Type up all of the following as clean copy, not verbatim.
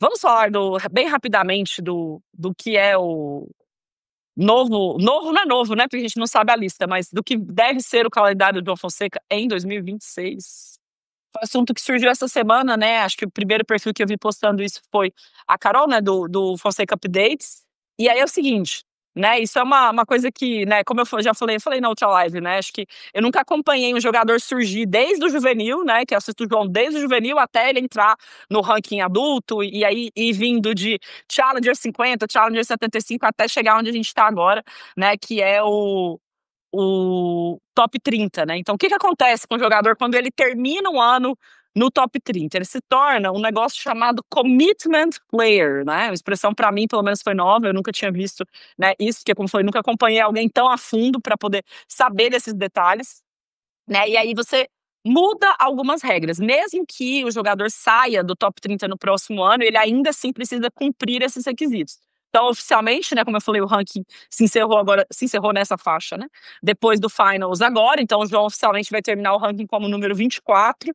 Vamos falar bem rapidamente do que é o novo não é novo, né, porque a gente não sabe a lista, mas do que deve ser o calendário do João Fonseca em 2026. Foi um assunto que surgiu essa semana, né, acho que o primeiro perfil que eu vi postando isso foi a Carol, né, do Fonseca Updates. E aí é o seguinte, né, isso é uma coisa que, né, como já falei na outra live, né, acho que eu nunca acompanhei um jogador surgir desde o juvenil, né, que eu assisto o João desde o juvenil até ele entrar no ranking adulto, e aí vindo de Challenger 50, Challenger 75, até chegar onde a gente tá agora, né, que é o top 30, né? Então, o que que acontece com o jogador quando ele termina um ano no top 30? Ele se torna um negócio chamado commitment player, né? A expressão para mim, pelo menos, foi nova, eu nunca tinha visto, né, isso, porque como foi, nunca acompanhei alguém tão a fundo para poder saber desses detalhes, né? E aí você muda algumas regras, mesmo que o jogador saia do top 30 no próximo ano, ele ainda assim precisa cumprir esses requisitos. Então, oficialmente, né, como eu falei, o ranking se encerrou nessa faixa, né? Depois do finals agora, então o João oficialmente vai terminar o ranking como número 24.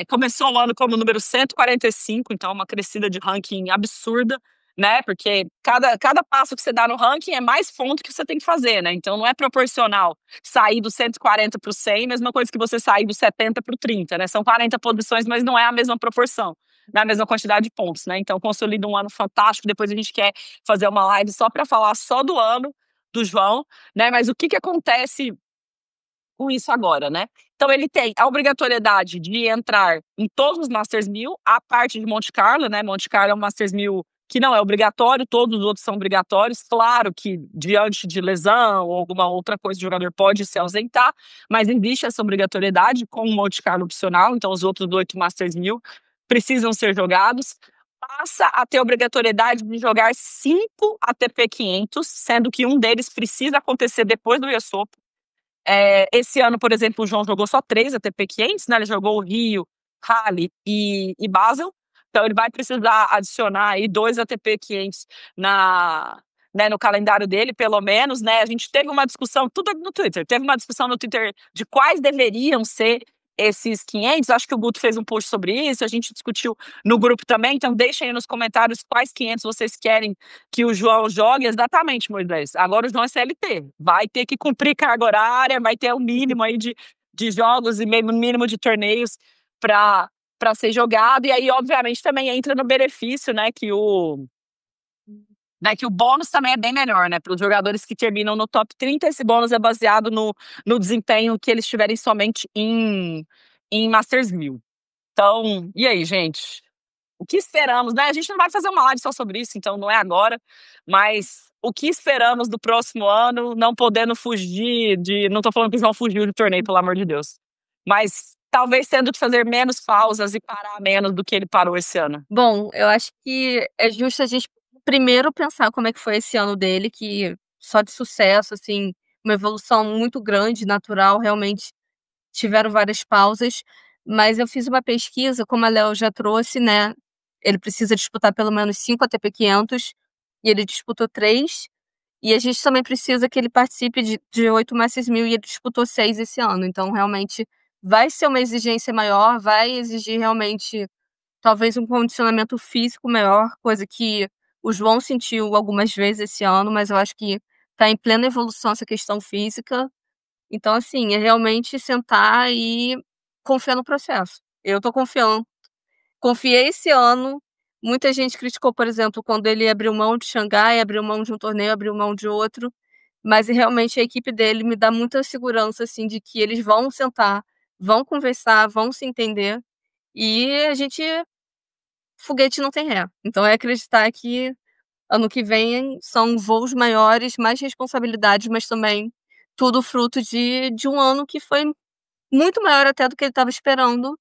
Começou o ano como número 145, então uma crescida de ranking absurda, né? Porque cada passo que você dá no ranking é mais ponto que você tem que fazer, né? Então não é proporcional sair do 140 para o 100, mesma coisa que você sair do 70 para o 30, né? São 40 posições, mas não é a mesma proporção, não é a mesma quantidade de pontos, né? Então consolida um ano fantástico. Depois a gente quer fazer uma live só para falar só do ano do João, né? Mas o que que acontece com isso agora, né? Então ele tem a obrigatoriedade de entrar em todos os Masters 1000, a parte de Monte Carlo, né? Monte Carlo é um Masters 1000 que não é obrigatório, todos os outros são obrigatórios. Claro que diante de lesão ou alguma outra coisa, o jogador pode se ausentar, mas existe essa obrigatoriedade com o Monte Carlo opcional, então os outros 8 Masters 1000 precisam ser jogados. Passa a ter obrigatoriedade de jogar 5 ATP 500, sendo que um deles precisa acontecer depois do US Open. Esse ano, por exemplo, o João jogou só 3 ATP 500, né? Ele jogou o Rio, Halle e Basel. Então ele vai precisar adicionar aí 2 ATP 500 né, no calendário dele, pelo menos, né? A gente teve uma discussão, tudo no Twitter, teve uma discussão no Twitter de quais deveriam ser esses 500. Acho que o Guto fez um post sobre isso, a gente discutiu no grupo também, então deixem aí nos comentários quais 500 vocês querem que o João jogue. Exatamente, Moisés. Agora o João é CLT, vai ter que cumprir carga horária, vai ter o mínimo aí de jogos e mínimo de torneios para ser jogado. E aí, obviamente, também entra no benefício, né, que o bônus também é bem melhor, né? Para os jogadores que terminam no top 30, esse bônus é baseado no desempenho que eles tiverem somente em Masters 1000. Então, e aí, gente? O que esperamos, né? A gente não vai fazer uma live só sobre isso, então não é agora, mas o que esperamos do próximo ano, não podendo fugir de. Não tô falando que o João fugiu do torneio, pelo amor de Deus. Mas talvez tendo que fazer menos pausas e parar menos do que ele parou esse ano. Bom, eu acho que é justo a gente primeiro pensar como é que foi esse ano dele, que só de sucesso, assim, uma evolução muito grande, natural, realmente tiveram várias pausas, mas eu fiz uma pesquisa, como a Léo já trouxe, né? Ele precisa disputar pelo menos 5 ATP 500 e ele disputou 3. E a gente também precisa que ele participe de 8 Masters 1000 e ele disputou 6 esse ano. Então, realmente, vai ser uma exigência maior, vai exigir realmente talvez um condicionamento físico maior, coisa que o João sentiu algumas vezes esse ano, mas eu acho que está em plena evolução essa questão física. Então, assim, é realmente sentar e confiar no processo. Eu tô confiando. Confiei esse ano. Muita gente criticou, por exemplo, quando ele abriu mão de Xangai, abriu mão de um torneio, abriu mão de outro. Mas realmente a equipe dele me dá muita segurança, assim, de que eles vão sentar, vão conversar, vão se entender. E a gente, foguete não tem ré. Então é acreditar que ano que vem são voos maiores, mais responsabilidades, mas também tudo fruto de um ano que foi muito maior até do que ele estava esperando,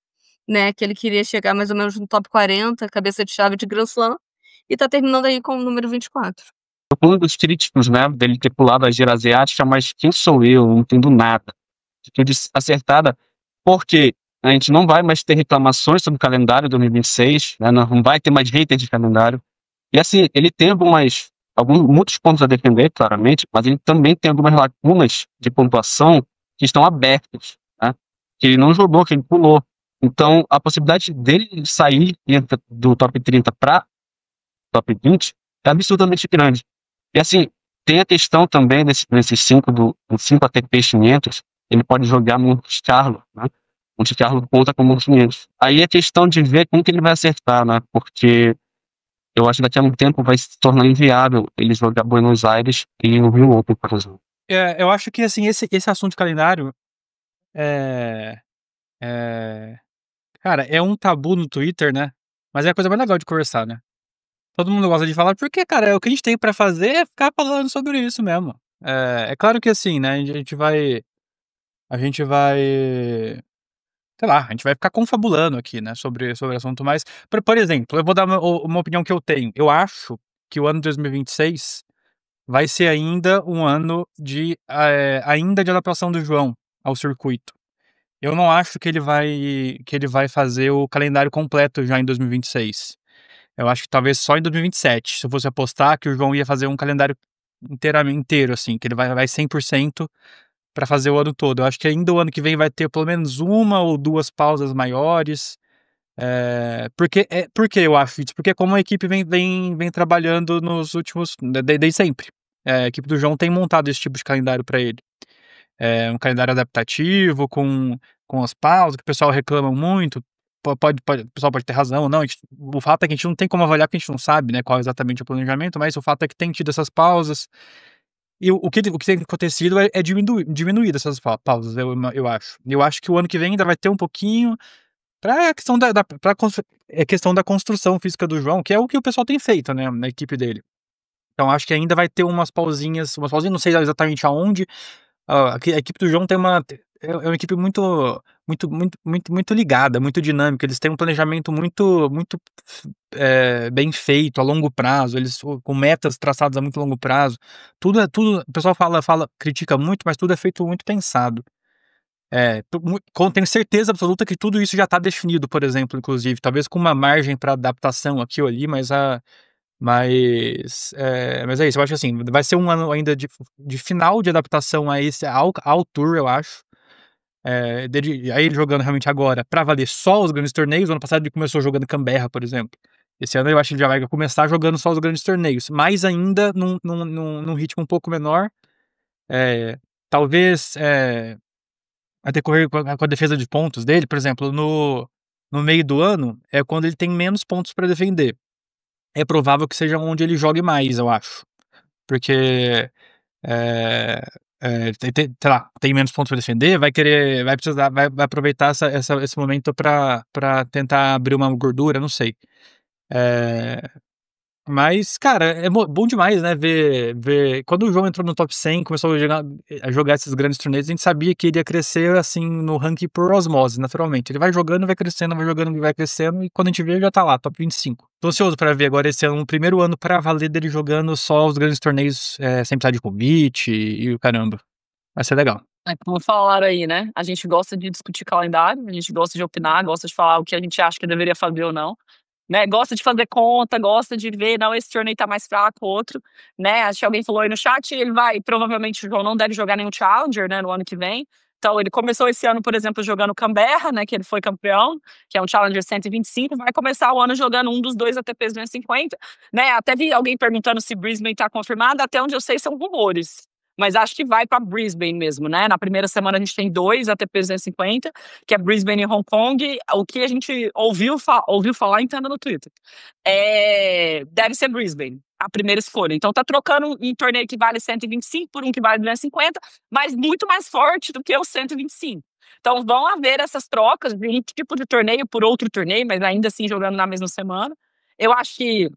né? Que ele queria chegar mais ou menos no top 40, cabeça de chave de Grand Slam, e tá terminando aí com o número 24. Um dos críticos, né, dele ter pulado a gira asiática, mas quem sou eu? Não entendo nada. Atitude acertada, porque a gente não vai mais ter reclamações sobre o calendário 2026, né, não vai ter mais haters de calendário. E assim, ele tem muitos pontos a defender, claramente, mas ele também tem algumas lacunas de pontuação que estão abertas, né, que ele não jogou, que ele pulou. Então, a possibilidade dele sair do top 30 para top 20 é absurdamente grande. E assim, tem a questão também nesses 5 ATPs 500, ele pode jogar Monte Carlo, né? Monte Carlo conta como 500. Aí é questão de ver como que ele vai acertar, né? Porque eu acho que daqui a um tempo vai se tornar inviável ele jogar Buenos Aires e o Rio Open, por exemplo. Eu acho que, assim, esse assunto de calendário é, cara, é um tabu no Twitter, né? Mas é a coisa mais legal de conversar, né? Todo mundo gosta de falar, porque, cara, o que a gente tem pra fazer é ficar falando sobre isso mesmo. É claro que, assim, né, a gente vai, sei lá, a gente vai ficar confabulando aqui, né, sobre o assunto, mas, por exemplo, eu vou dar uma opinião que eu tenho. Eu acho que o ano de 2026 vai ser ainda um ano ainda de adaptação do João ao circuito. Eu não acho que ele vai fazer o calendário completo já em 2026. Eu acho que talvez só em 2027, se eu fosse apostar, que o João ia fazer um calendário inteiro, assim, que ele vai 100% pra fazer o ano todo. Eu acho que ainda o ano que vem vai ter pelo menos 1 ou 2 pausas maiores. Por que eu acho isso? Porque como a equipe vem trabalhando nos últimos, desde sempre. A equipe do João tem montado esse tipo de calendário pra ele. Um calendário adaptativo, com as pausas, que o pessoal reclama muito. O pessoal pode ter razão ou não. O fato é que a gente não tem como avaliar, porque a gente não sabe, né, qual é exatamente o planejamento, mas o fato é que tem tido essas pausas. E o que tem acontecido é diminuir essas pausas, eu acho. Eu acho que o ano que vem ainda vai ter um pouquinho pra questão questão da construção física do João, que é o que o pessoal tem feito, né, na equipe dele. Então acho que ainda vai ter umas pausinhas, não sei exatamente aonde. A equipe do João é uma equipe muito ligada, muito dinâmica. Eles têm um planejamento muito bem feito a longo prazo. Eles com metas traçadas a muito longo prazo. Tudo, o pessoal critica muito, mas tudo é feito muito pensado. Tenho certeza absoluta que tudo isso já está definido, por exemplo, inclusive, talvez com uma margem para adaptação aqui ou ali, mas é isso. Eu acho assim, vai ser um ano ainda de final de adaptação ao Tour, eu acho. Aí ele jogando realmente agora pra valer só os grandes torneios. O ano passado ele começou jogando Canberra, por exemplo. Esse ano eu acho que ele já vai começar jogando só os grandes torneios, mas ainda num ritmo um pouco menor. Talvez a decorrer com a defesa de pontos dele, por exemplo, no meio do ano é quando ele tem menos pontos pra defender. É provável que seja onde ele jogue mais, eu acho. Porque sei lá, tem menos pontos pra defender, vai precisar, vai aproveitar esse momento pra tentar abrir uma gordura, não sei. Mas, cara, é bom demais, né, ver quando o João entrou no top 100, começou a jogar esses grandes torneios, a gente sabia que ele ia crescer, assim, no ranking por osmose, naturalmente. Ele vai jogando, vai crescendo, vai jogando, vai crescendo, e quando a gente vê, já tá lá, top 25. Tô ansioso pra ver agora esse ano, o primeiro ano pra valer dele jogando só os grandes torneios, sem precisar de convite e o caramba. Vai ser legal. Como falaram aí, né? A gente gosta de discutir calendário, a gente gosta de opinar, gosta de falar o que a gente acha que deveria fazer ou não. Né, gosta de fazer conta, gosta de ver, não, esse torneio tá mais fraco, outro, né, acho que alguém falou aí no chat, provavelmente o João não deve jogar nenhum Challenger, né, no ano que vem, então ele começou esse ano, por exemplo, jogando Canberra, né, que ele foi campeão, que é um Challenger 125, vai começar o ano jogando um dos 2 ATPs 250, né, até vi alguém perguntando se Brisbane tá confirmado, até onde eu sei são rumores. Mas acho que vai para Brisbane mesmo, né? Na primeira semana a gente tem 2 ATPs 250, que é Brisbane e Hong Kong. O que a gente ouviu falar, entenda no Twitter. Deve ser Brisbane, a primeira escolha. Então tá trocando um torneio que vale 125 por um que vale 250, mas muito mais forte do que o 125. Então vão haver essas trocas de um tipo de torneio por outro torneio, mas ainda assim jogando na mesma semana. Eu acho que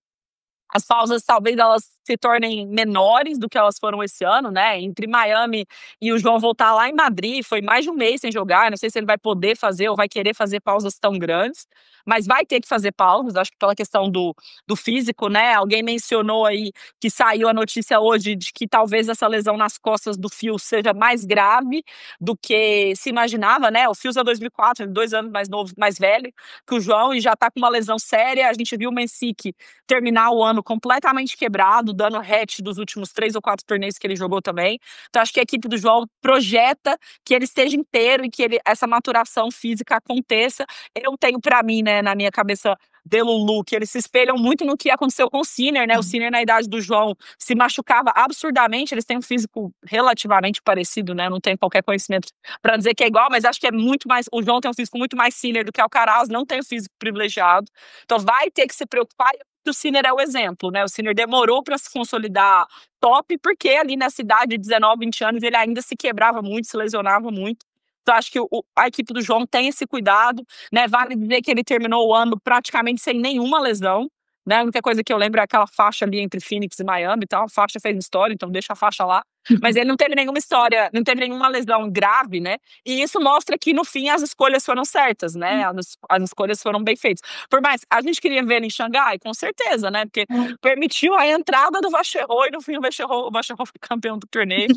as pausas talvez elas se tornem menores do que elas foram esse ano, né? Entre Miami e o João voltar lá em Madrid, foi mais de um mês sem jogar. Não sei se ele vai poder fazer ou vai querer fazer pausas tão grandes, mas vai ter que fazer pausas, acho que pela questão do físico, né? Alguém mencionou aí que saiu a notícia hoje de que talvez essa lesão nas costas do Phil seja mais grave do que se imaginava, né? O Phil é 2004, 2 anos mais novo, mais velho que o João, e já tá com uma lesão séria. A gente viu o Mensik terminar o ano completamente quebrado, dando hatch dos últimos 3 ou 4 torneios que ele jogou também. Então acho que a equipe do João projeta que ele esteja inteiro e que essa maturação física aconteça. Eu tenho pra mim, né, na minha cabeça, Delulu, que eles se espelham muito no que aconteceu com o Sinner, né? O Sinner, na idade do João, se machucava absurdamente. Eles têm um físico relativamente parecido, né? Não tenho qualquer conhecimento para dizer que é igual, mas acho que é muito mais. O João tem um físico muito mais Sinner do que o Alcaraz, não tem o físico privilegiado. Então vai ter que se preocupar. E o Sinner é o exemplo, né? O Sinner demorou para se consolidar top, porque ali nessa idade de 19, 20 anos, ele ainda se quebrava muito, se lesionava muito. Então, acho que a equipe do João tem esse cuidado, né? Vale dizer que ele terminou o ano praticamente sem nenhuma lesão, né? A única coisa que eu lembro é aquela faixa ali entre Phoenix e Miami e tal. A faixa fez história, então deixa a faixa lá. Mas ele não teve nenhuma história, não teve nenhuma lesão grave, né? E isso mostra que, no fim, as escolhas foram certas, né? As escolhas foram bem feitas. Por mais, a gente queria ver ele em Xangai, com certeza, né? Porque permitiu a entrada do Vacherot e, no fim, o Vacherot foi campeão do torneio.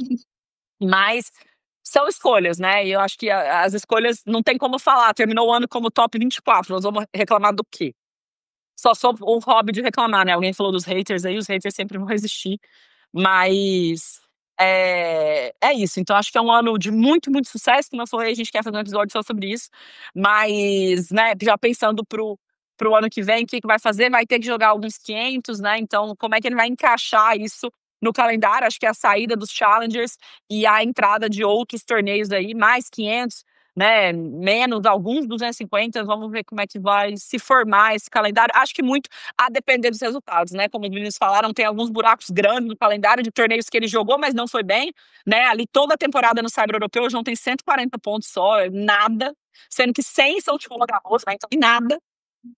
Mas são escolhas, né? E eu acho que as escolhas não tem como falar. Terminou o ano como top 24. Nós vamos reclamar do quê? Só sou o hobby de reclamar, né? Alguém falou dos haters aí, os haters sempre vão existir. Mas é isso. Então, acho que é um ano de muito, muito sucesso. Como eu falei, a gente quer fazer um episódio só sobre isso. Mas, né, já pensando pro ano que vem, o que vai fazer? Vai ter que jogar alguns 500, né? Então, como é que ele vai encaixar isso no calendário? Acho que é a saída dos Challengers e a entrada de outros torneios aí, mais 500, né? Menos alguns 250. Vamos ver como é que vai se formar esse calendário. Acho que muito a depender dos resultados, né? Como os meninos falaram, tem alguns buracos grandes no calendário de torneios que ele jogou, mas não foi bem, né? Ali toda a temporada no Cyber Europeu, o João tem 140 pontos só, nada. Sendo que 100 são de Roland Garros, né? Então, nada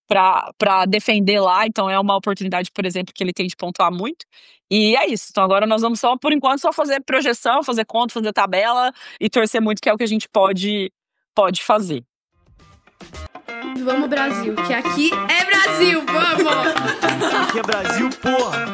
para defender lá. Então, é uma oportunidade, por exemplo, que ele tem de pontuar muito. E é isso. Então, agora nós vamos só, por enquanto, só fazer projeção, fazer conta, fazer tabela e torcer muito, que é o que a gente pode fazer. Vamos, Brasil, que aqui é Brasil, vamos! Aqui é Brasil, porra!